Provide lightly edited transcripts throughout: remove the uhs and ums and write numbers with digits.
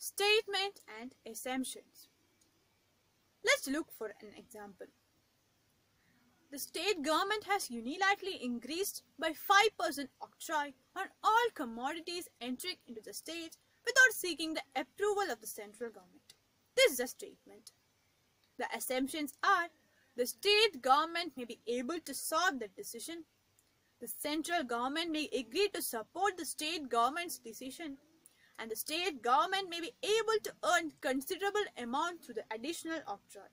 Statement and assumptions. Let's look for an example. The state government has unilaterally increased by 5% octroi on all commodities entering into the state without seeking the approval of the central government. This is a statement. The assumptions are the state government may be able to solve the decision. The central government may agree to support the state government's decision, and the state government may be able to earn considerable amount through the additional octroi.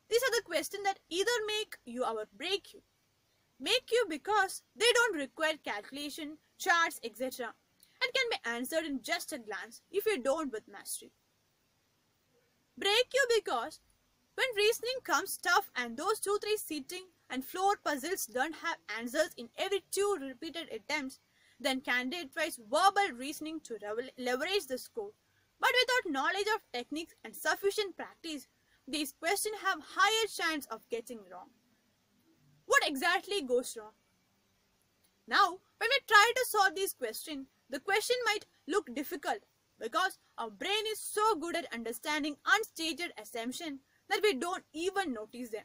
These are the questions that either make you or break you. Make you because they don't require calculation, charts, etc. and can be answered in just a glance if you don't with mastery. Break you because when reasoning comes tough and those 2-3 seating and floor puzzles don't have answers in every 2 repeated attempts, then candidate tries verbal reasoning to leverage the score. But without knowledge of techniques and sufficient practice, these questions have higher chance of getting wrong. What exactly goes wrong? Now, when we try to solve these questions, the question might look difficult because our brain is so good at understanding unstated assumptions that we don't even notice them.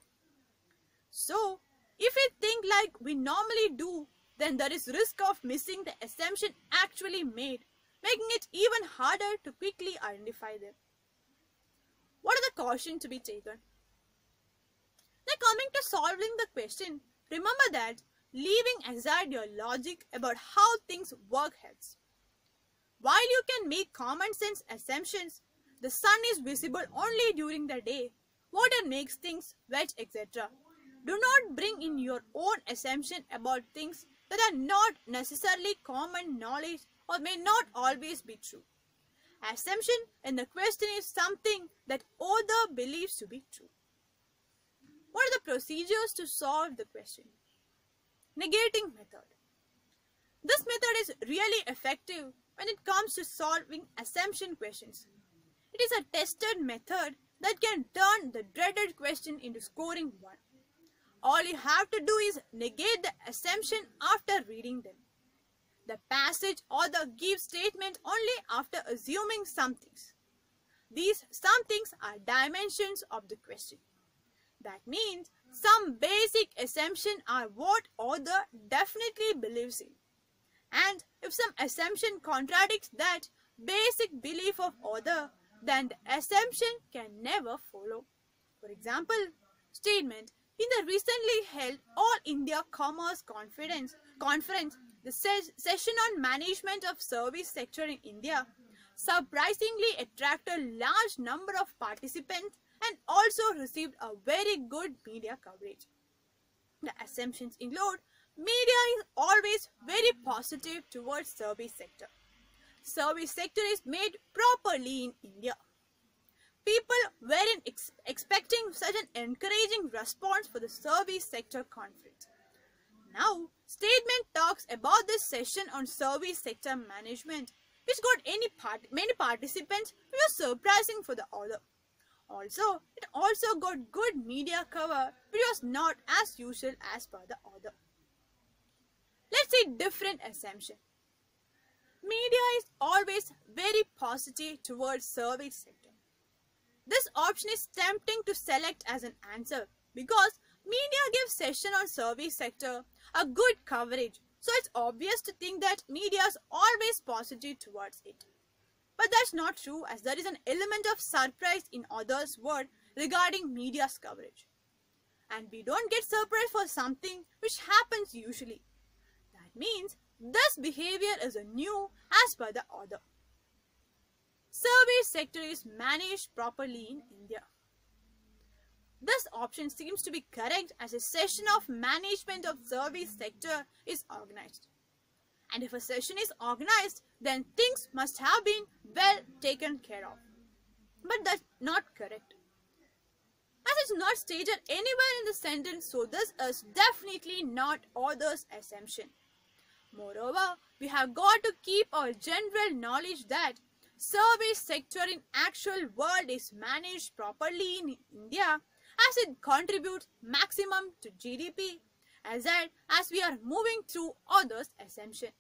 So, if we think like we normally do, then there is risk of missing the assumption actually made, making it even harder to quickly identify them. What are the cautions to be taken? Now, coming to solving the question, remember that leaving aside your logic about how things work helps. While you can make common sense assumptions, the sun is visible only during the day, water makes things wet, etc. Do not bring in your own assumption about things that are not necessarily common knowledge or may not always be true. Assumption in the question is something that author believes to be true. What are the procedures to solve the question? Negating method. This method is really effective when it comes to solving assumption questions. It is a tested method that can turn the dreaded question into scoring 1. All you have to do is negate the assumption after reading them. The passage author gives statement only after assuming some things. These some things are dimensions of the question. That means some basic assumptions are what author definitely believes in. And if some assumption contradicts that basic belief of author, then the assumption can never follow. For example, statement in the recently held All India Commerce Conference, the session on management of service sector in India surprisingly attracted a large number of participants and also received a very good media coverage. The assumptions include media is always very positive towards service sector. Service sector is made properly in India. People weren't expecting such an encouraging response for the service sector conference. Now, statement talks about this session on service sector management, which got many participants, which was surprising for the author. Also, it also got good media cover, which was not as usual as per the author. Let's see different assumption. Media is always very positive towards service sector. This option is tempting to select as an answer because media gives session on service sector a good coverage, so it's obvious to think that media is always positive towards it. But that's not true, as there is an element of surprise in author's word regarding media's coverage. And we don't get surprised for something which happens usually. That means this behavior is new as per the author. Service sector is managed properly in India. This option seems to be correct as a session of management of service sector is organized. And if a session is organized, then things must have been well taken care of. But that's not correct. As it's not stated anywhere in the sentence, so this is definitely not author's assumption. Moreover, we have got to keep our general knowledge that service sector in actual world is managed properly in India as it contributes maximum to GDP as we are moving through author's assumption.